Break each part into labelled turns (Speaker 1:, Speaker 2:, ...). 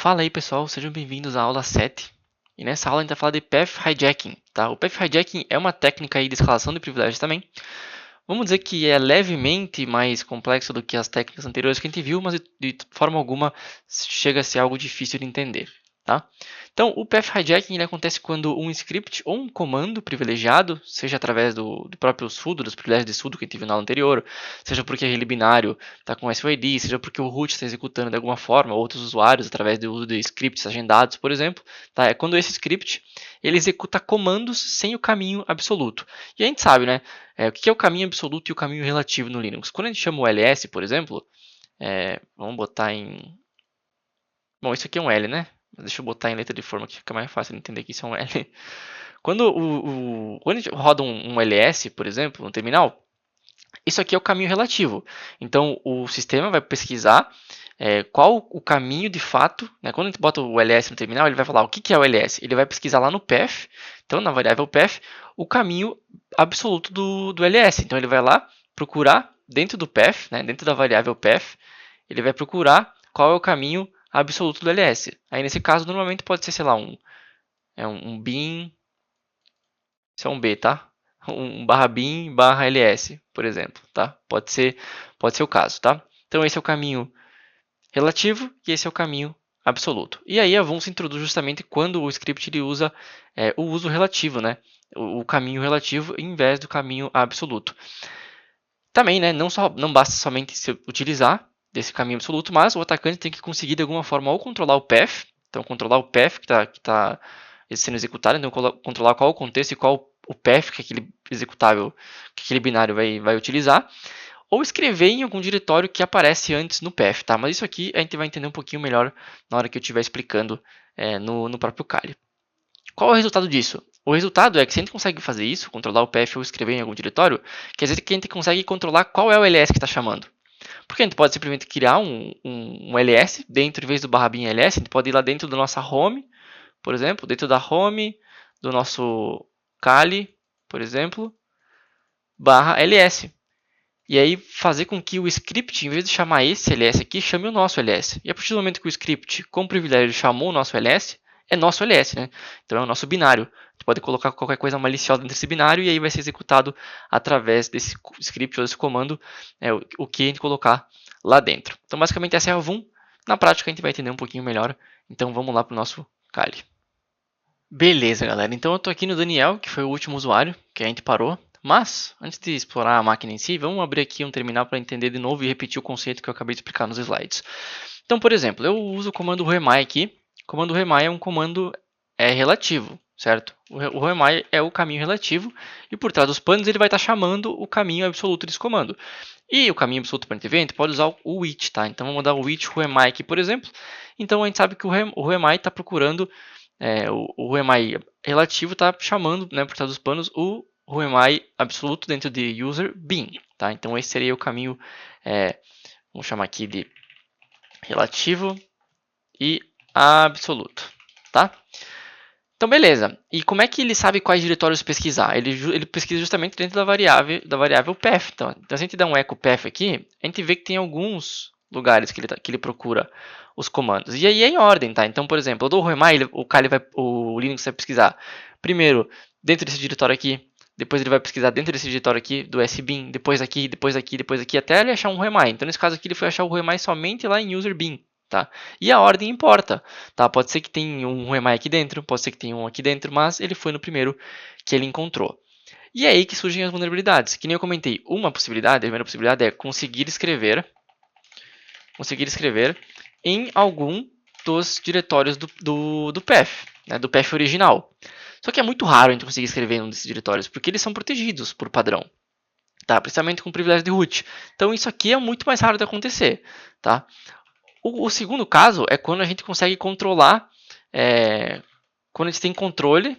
Speaker 1: Fala aí pessoal, sejam bem-vindos à aula 7. E nessa aula a gente vai falar de Path Hijacking, tá? O Path Hijacking é uma técnica aí de escalação de privilégios também. Vamos dizer que é levemente mais complexo do que as técnicas anteriores que a gente viu, mas de forma alguma chega a ser algo difícil de entender, tá? Então, o Path Hijacking ele acontece quando um script ou um comando privilegiado, seja através do próprio sudo, dos privilégios de sudo que a gente viu na aula anterior, seja porque aquele binário está com SYD, seja porque o root está executando de alguma forma, outros usuários através do uso de scripts agendados, por exemplo, tá? É quando esse script ele executa comandos sem o caminho absoluto. E a gente sabe, né? O que é o caminho absoluto e o caminho relativo no Linux? Quando a gente chama o ls, por exemplo, vamos botar em... Bom, isso aqui é um L, né? Deixa eu botar em letra de forma que fica mais fácil de entender que isso é um L. Quando a gente roda um ls, por exemplo, no terminal, isso aqui é o caminho relativo. Então, o sistema vai pesquisar qual o caminho de fato. Né? Quando a gente bota o ls no terminal, ele vai falar o que é o ls. Ele vai pesquisar lá no path, então na variável path, o caminho absoluto do ls. Então, ele vai lá procurar dentro do path, né, dentro da variável path, ele vai procurar qual é o caminho absoluto do ls. Aí, nesse caso, normalmente pode ser, sei lá, um bin, isso é um b, tá? Um barra bin barra ls, por exemplo, tá? Pode ser o caso, tá? Então esse é o caminho relativo e esse é o caminho absoluto. E aí a Vun se introduz justamente quando o script ele usa o uso relativo, né? O caminho relativo em vez do caminho absoluto. Também, né? Não basta somente se utilizar desse caminho absoluto, mas o atacante tem que conseguir de alguma forma ou controlar o path, então controlar o path que está sendo executado, então controlar qual o contexto e qual o path que aquele executável, que aquele binário vai utilizar, ou escrever em algum diretório que aparece antes no path, tá? Mas isso aqui a gente vai entender um pouquinho melhor na hora que eu estiver explicando no próprio Kali. Qual é o resultado disso? O resultado é que se a gente consegue fazer isso, controlar o path ou escrever em algum diretório, quer dizer que a gente consegue controlar qual é o ls que está chamando. Porque a gente pode simplesmente criar um ls dentro, em vez do barra bin ls, a gente pode ir lá dentro da nossa home, por exemplo, dentro da home do nosso Kali, por exemplo, barra ls. E aí fazer com que o script, em vez de chamar esse ls aqui, chame o nosso ls. E a partir do momento que o script, com privilégio, chamou o nosso ls, é nosso ls, né? Então é o nosso binário. A gente pode colocar qualquer coisa maliciosa dentro desse binário e aí vai ser executado através desse script ou desse comando o que a gente colocar lá dentro. Então basicamente essa é a Vun. Na prática a gente vai entender um pouquinho melhor. Então vamos lá para o nosso Kali. Beleza, galera. Então eu estou aqui no Daniel, que foi o último usuário que a gente parou. Mas, antes de explorar a máquina em si, vamos abrir aqui um terminal para entender de novo e repetir o conceito que eu acabei de explicar nos slides. Então, por exemplo, eu uso o comando remai aqui. O comando remai é um comando relativo, certo? O remai é o caminho relativo e por trás dos panos ele vai estar chamando o caminho absoluto desse comando. E o caminho absoluto para a gente ver, a gente pode usar o which, tá? Então vamos dar o which remai aqui, por exemplo. Então a gente sabe que o remai está procurando, o remai relativo está chamando, né, por trás dos panos, o remai absoluto dentro de user bin, tá? Então esse seria o caminho, vamos chamar aqui de relativo e absoluto, tá? Então beleza. E como é que ele sabe quais diretórios pesquisar? Ele pesquisa justamente dentro da variável path. Então se a gente der um echo path aqui, a gente vê que tem alguns lugares que ele procura os comandos. E aí é em ordem, tá? Então, por exemplo, eu dou o remai, o Linux vai pesquisar primeiro dentro desse diretório aqui, depois ele vai pesquisar dentro desse diretório aqui do sbin, depois aqui, depois aqui, depois aqui, até ele achar um remai. Então, nesse caso aqui, ele foi achar o remai somente lá em user bin, tá? E a ordem importa, tá? Pode ser que tenha um remai aqui dentro, pode ser que tenha um aqui dentro, mas ele foi no primeiro que ele encontrou. E é aí que surgem as vulnerabilidades. Que nem eu comentei, uma possibilidade, a primeira possibilidade é conseguir escrever em algum dos diretórios do path, né, do path original. Só que é muito raro a gente conseguir escrever em um desses diretórios, porque eles são protegidos por padrão, tá? Principalmente com privilégio de root. Então isso aqui é muito mais raro de acontecer, tá? O segundo caso é quando a gente consegue controlar, quando a gente tem controle,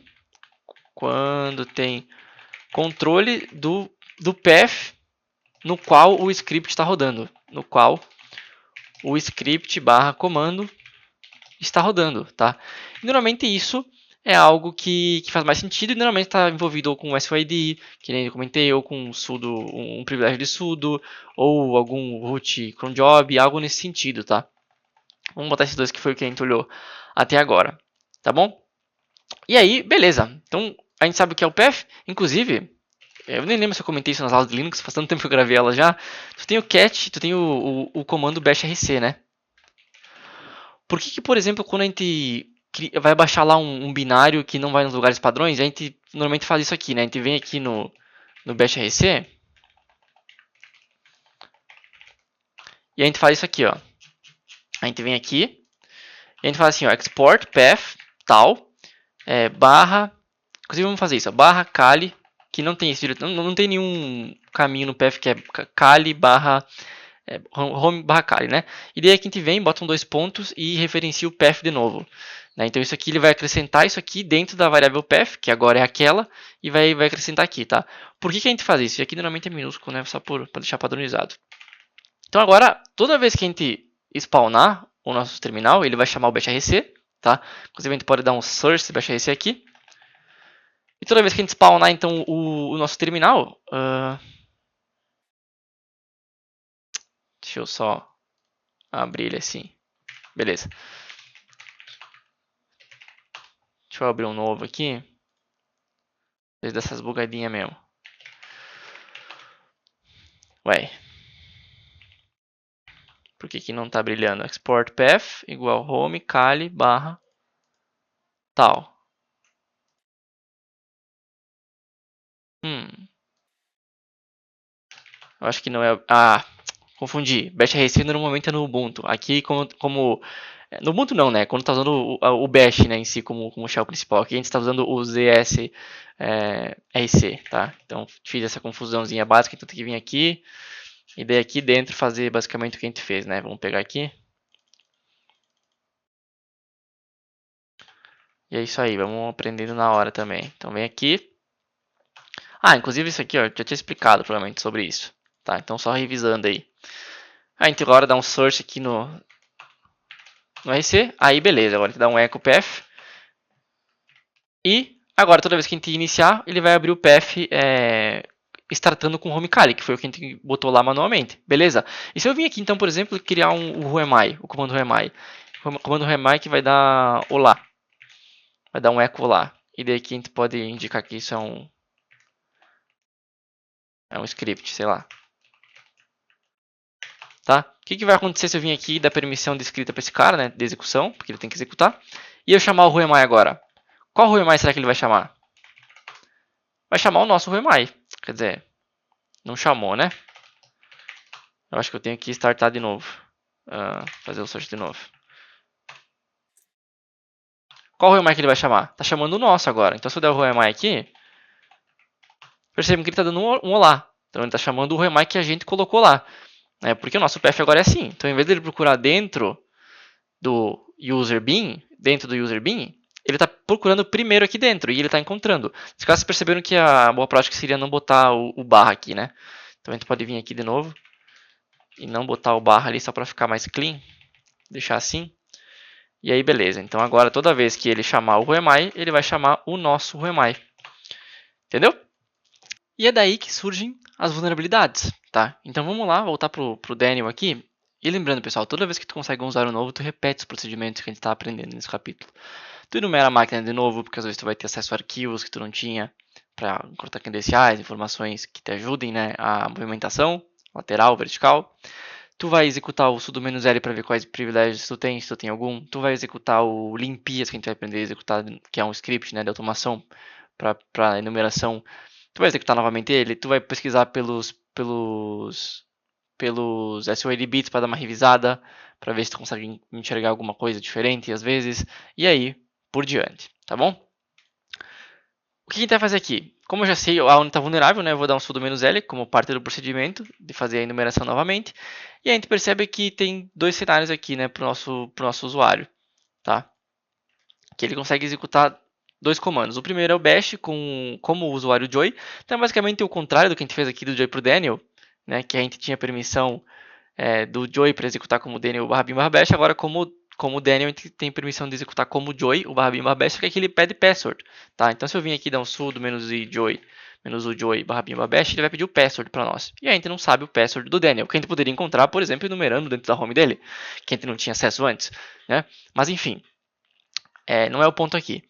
Speaker 1: do path no qual o script está rodando, no qual o script barra comando está rodando, tá? E normalmente isso é algo que faz mais sentido e normalmente está envolvido ou com SYD, que nem eu comentei, ou com sudo, um privilégio de sudo, ou algum root cron job, algo nesse sentido, tá? Vamos botar esses dois que foi o que a gente olhou até agora, tá bom? E aí, beleza. Então, a gente sabe o que é o path. Inclusive, eu nem lembro se eu comentei isso nas aulas de Linux, faz tanto tempo que eu gravei ela já. Tu tem o cat, tu tem o comando bashrc, né? Por que, por exemplo, quando a gente vai baixar lá um binário que não vai nos lugares padrões, a gente normalmente faz isso aqui, né? A gente vem aqui no bashrc e a gente faz isso aqui, ó. A gente vem aqui e a gente faz assim, ó, export path tal, barra, inclusive vamos fazer isso, ó, barra cali, que não tem esse direito, não tem nenhum caminho no path que é cali barra home barra cali, né? E daí aqui a gente vem, bota dois pontos e referencia o path de novo. Né? Então isso aqui ele vai acrescentar isso aqui dentro da variável path, que agora é aquela, e vai acrescentar aqui, tá? Por que a gente faz isso? Isso aqui normalmente é minúsculo, né? Só para deixar padronizado. Então agora, toda vez que a gente spawnar o nosso terminal, ele vai chamar o bashrc, tá? Inclusive a gente pode dar um source bashrc aqui. E toda vez que a gente spawnar então o nosso terminal, deixa eu só abrir ele assim. Beleza. Deixa eu abrir um novo aqui. Desde essas bugadinhas mesmo. Ué. Por que não está brilhando? Export path igual home cali barra tal. Eu acho que não é... Ah, confundi. Bashrc normalmente é no Ubuntu. Aqui como no Ubuntu não, né? Quando está usando o Bash, né, em si como shell principal. Aqui a gente está usando o ZS RC, tá? Então fiz essa confusãozinha básica, então tem que vir aqui e daí aqui dentro fazer basicamente o que a gente fez, né? Vamos pegar aqui. E é isso aí, vamos aprendendo na hora também. Então vem aqui. Ah, inclusive isso aqui, ó, eu já tinha explicado provavelmente sobre isso. Tá, então só revisando aí. A gente agora dá um source aqui no RC. Aí beleza, agora a gente dá um echo path. E agora toda vez que a gente iniciar, ele vai abrir o path startando com o home cali, que foi o que a gente botou lá manualmente. Beleza? E se eu vim aqui então, por exemplo, criar o whoami, o comando whoami. O comando whoami que vai dar olá. Vai dar um echo olá. E daí aqui a gente pode indicar que isso é um script, sei lá. Tá? O que vai acontecer se eu vir aqui e dar permissão de escrita para esse cara, né? De execução, porque ele tem que executar. E eu chamar o whoami agora. Qual whoami será que ele vai chamar? Vai chamar o nosso whoami. Quer dizer, não chamou, né? Eu acho que eu tenho que startar de novo. Fazer o search de novo. Qual whoami que ele vai chamar? Tá chamando o nosso agora. Então se eu der o whoami aqui, percebam que ele está dando um olá. Então ele está chamando o whoami que a gente colocou lá. Porque o nosso path agora é assim. Então, em vez dele procurar dentro do user bin, ele está procurando primeiro aqui dentro e ele está encontrando. Nesse caso, vocês perceberam que a boa prática seria não botar o barra aqui, né? Então, a gente pode vir aqui de novo e não botar o barra ali só para ficar mais clean. Deixar assim. E aí, beleza. Então, agora, toda vez que ele chamar o whoami, ele vai chamar o nosso whoami. Entendeu? E é daí que surgem as vulnerabilidades, tá? Então vamos lá, voltar pro Daniel aqui. E lembrando, pessoal, toda vez que tu consegue um usuário novo, tu repete os procedimentos que a gente está aprendendo nesse capítulo. Tu enumera a máquina de novo, porque às vezes tu vai ter acesso a arquivos que tu não tinha para cortar credenciais, informações que te ajudem, né, a movimentação lateral, vertical. Tu vai executar o sudo "-l para ver quais privilégios tu tem, se tu tem algum. Tu vai executar o limpias, que a gente vai aprender a executar, que é um script, né, de automação para enumeração. Tu vai executar novamente ele, tu vai pesquisar pelos SOL bits para dar uma revisada, para ver se tu consegue enxergar alguma coisa diferente às vezes, e aí por diante, tá bom? O que a gente vai fazer aqui? Como eu já sei, a ONI está vulnerável, né? Eu vou dar um sudo "-l como parte do procedimento de fazer a enumeração novamente. E a gente percebe que tem dois cenários aqui, né, para o nosso usuário, tá? Que ele consegue executar dois comandos. O primeiro é o bash como o usuário Joy. Então, basicamente, o contrário do que a gente fez aqui do Joy para o Daniel, né, que a gente tinha permissão do Joy para executar como Daniel /bin/bash, agora como como Daniel, a gente tem permissão de executar como Joy, o barra bin barra bash, só que aqui ele pede password, tá? Então se eu vim aqui dar um sudo -i Joy, -u Joy barra bin barra bash, ele vai pedir o password para nós. E a gente não sabe o password do Daniel, que a gente poderia encontrar, por exemplo, enumerando dentro da home dele, que a gente não tinha acesso antes, né? Mas enfim, não é o ponto aqui.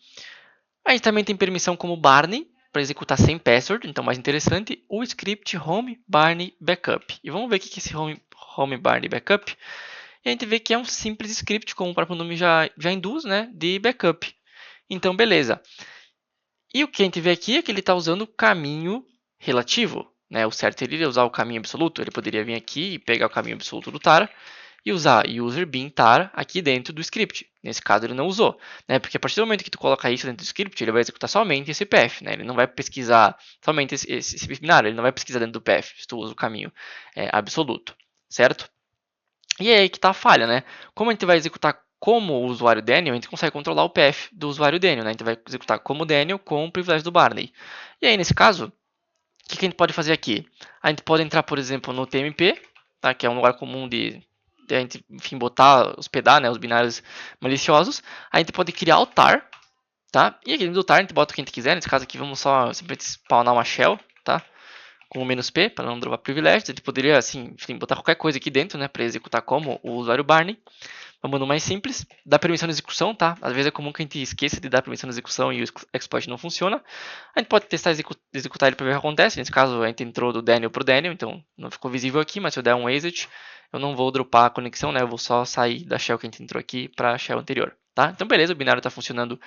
Speaker 1: A gente também tem permissão como Barney, para executar sem password, então mais interessante, o script home barney backup. E vamos ver o que é esse home barney backup. E a gente vê que é um simples script, como o próprio nome já induz, né, de backup. Então, beleza. E o que a gente vê aqui é que ele está usando o caminho relativo. Né? O certo seria usar o caminho absoluto. Ele poderia vir aqui e pegar o caminho absoluto do tar e usar user bin tar aqui dentro do script. Nesse caso ele não usou, né? Porque a partir do momento que tu coloca isso dentro do script, ele vai executar somente esse path, né? Ele não vai pesquisar somente esse binário, ele não vai pesquisar dentro do path, se tu usa o caminho absoluto, certo? E é aí que está a falha, né? Como a gente vai executar como o usuário Daniel, a gente consegue controlar o path do usuário Daniel, né? A gente vai executar como Daniel com o privilégio do Barney. E aí, nesse caso, o que a gente pode fazer aqui? A gente pode entrar, por exemplo, no TMP, tá? Que é um lugar comum de a gente, enfim, botar, hospedar, né, os binários maliciosos. A gente pode criar o tar, tá? E aqui dentro do tar a gente bota o que a gente quiser. Nesse caso aqui vamos só simplesmente spawnar uma shell, tá? Com o "-p", para não dropar privilégios. A gente poderia, assim, enfim, botar qualquer coisa aqui dentro, né, para executar como o usuário Barney. Vamos no mais simples, dá permissão de execução, tá? Às vezes é comum que a gente esqueça de dar permissão de execução e o exploit não funciona. A gente pode testar executar ele para ver o que acontece. Nesse caso, a gente entrou do Daniel para o Daniel, então não ficou visível aqui, mas se eu der um exit, eu não vou dropar a conexão, né? Eu vou só sair da shell que a gente entrou aqui para a shell anterior, tá? Então, beleza, o binário está funcionando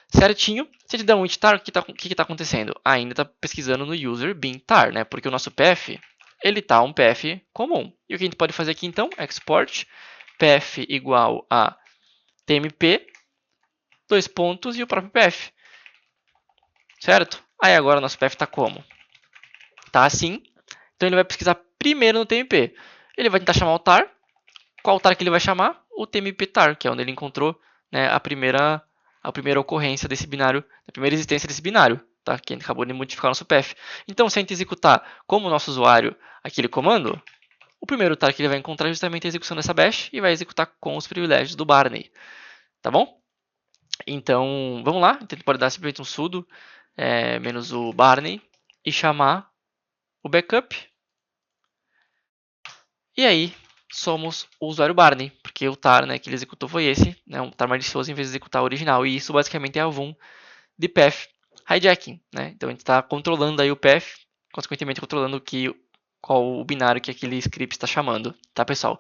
Speaker 1: certinho. Se a gente der um int tar, o que está acontecendo? Ainda está pesquisando no user bin tar, né? Porque o nosso path, ele está um path comum. E o que a gente pode fazer aqui, então, export path igual a tmp, dois pontos e o próprio path. Certo? Aí agora nosso path está como? Está assim. Então ele vai pesquisar primeiro no tmp. Ele vai tentar chamar o tar. Qual tar que ele vai chamar? O tmp tar, que é onde ele encontrou, né, a primeira ocorrência desse binário, a primeira existência desse binário, tá? Que a gente acabou de modificar nosso path. Então, se a gente executar como nosso usuário aquele comando, o primeiro tar que ele vai encontrar é justamente a execução dessa bash e vai executar com os privilégios do Barney. Tá bom? Então, vamos lá. Então, a gente pode dar simplesmente um sudo menos o Barney e chamar o backup. E aí, somos o usuário Barney, porque o tar, né, que ele executou foi esse, né, um tar malicioso em vez de executar o original. E isso basicamente é a VUM de path hijacking. Né? Então, a gente está controlando aí o path, consequentemente controlando qual o binário que aquele script está chamando, tá, pessoal?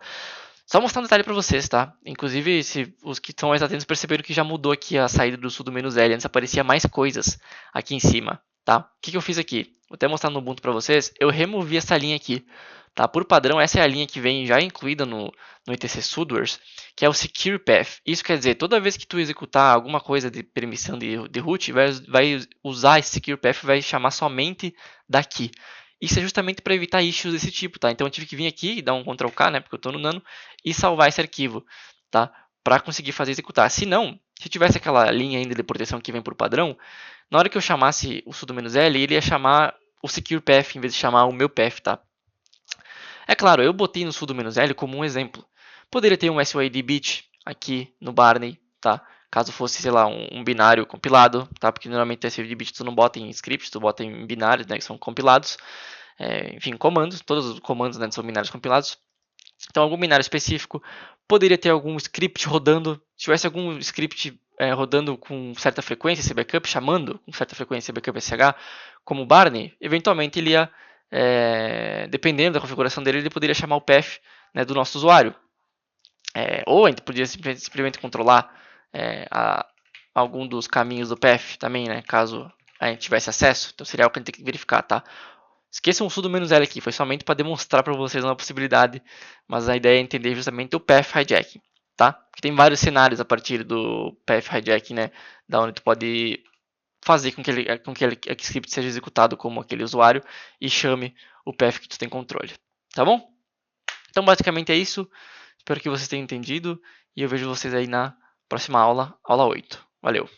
Speaker 1: Só mostrar um detalhe para vocês, tá? Inclusive, se os que estão mais atentos perceberam que já mudou aqui a saída do sudo "-l", antes aparecia mais coisas aqui em cima, tá? O que eu fiz aqui? Vou até mostrar no Ubuntu para vocês. Eu removi essa linha aqui, tá? Por padrão, essa é a linha que vem já incluída no etc sudoers, que é o secure path. Isso quer dizer, toda vez que tu executar alguma coisa de permissão de root, vai usar esse secure path e vai chamar somente daqui. Isso é justamente para evitar issues desse tipo, tá? Então eu tive que vir aqui e dar um Ctrl K, né? Porque eu estou no nano, e salvar esse arquivo, tá? Para conseguir fazer executar. Se não, se tivesse aquela linha ainda de proteção que vem por padrão, na hora que eu chamasse o sudo "-l", ele ia chamar o secure path em vez de chamar o meu path, tá? É claro, eu botei no sudo "-l como um exemplo. Poderia ter um SYD bit aqui no Barney, tá? Caso fosse, sei lá, um binário compilado, tá? Porque normalmente o SYD bit tu não bota em scripts, tu bota em binários, né, que são compilados. Enfim, comandos, todos os comandos, né, são binários compilados. Então, algum binário específico, poderia ter algum script rodando, se tivesse algum script rodando com certa frequência, esse backup, chamando com certa frequência esse backup SH, como o Barney, eventualmente ele ia, dependendo da configuração dele, ele poderia chamar o path, né, do nosso usuário. Ou a gente podia simplesmente controlar algum dos caminhos do path também, né, caso a gente tivesse acesso. Então seria algo que a gente tem que verificar, tá? Esqueçam o sudo "-l aqui, foi somente para demonstrar para vocês uma possibilidade, mas a ideia é entender justamente o path hijacking, tá? Porque tem vários cenários a partir do path hijacking, né, da onde tu pode fazer com que aquele script seja executado como aquele usuário e chame o path que tu tem controle, tá bom? Então basicamente é isso, espero que vocês tenham entendido e eu vejo vocês aí na próxima aula, aula 8. Valeu!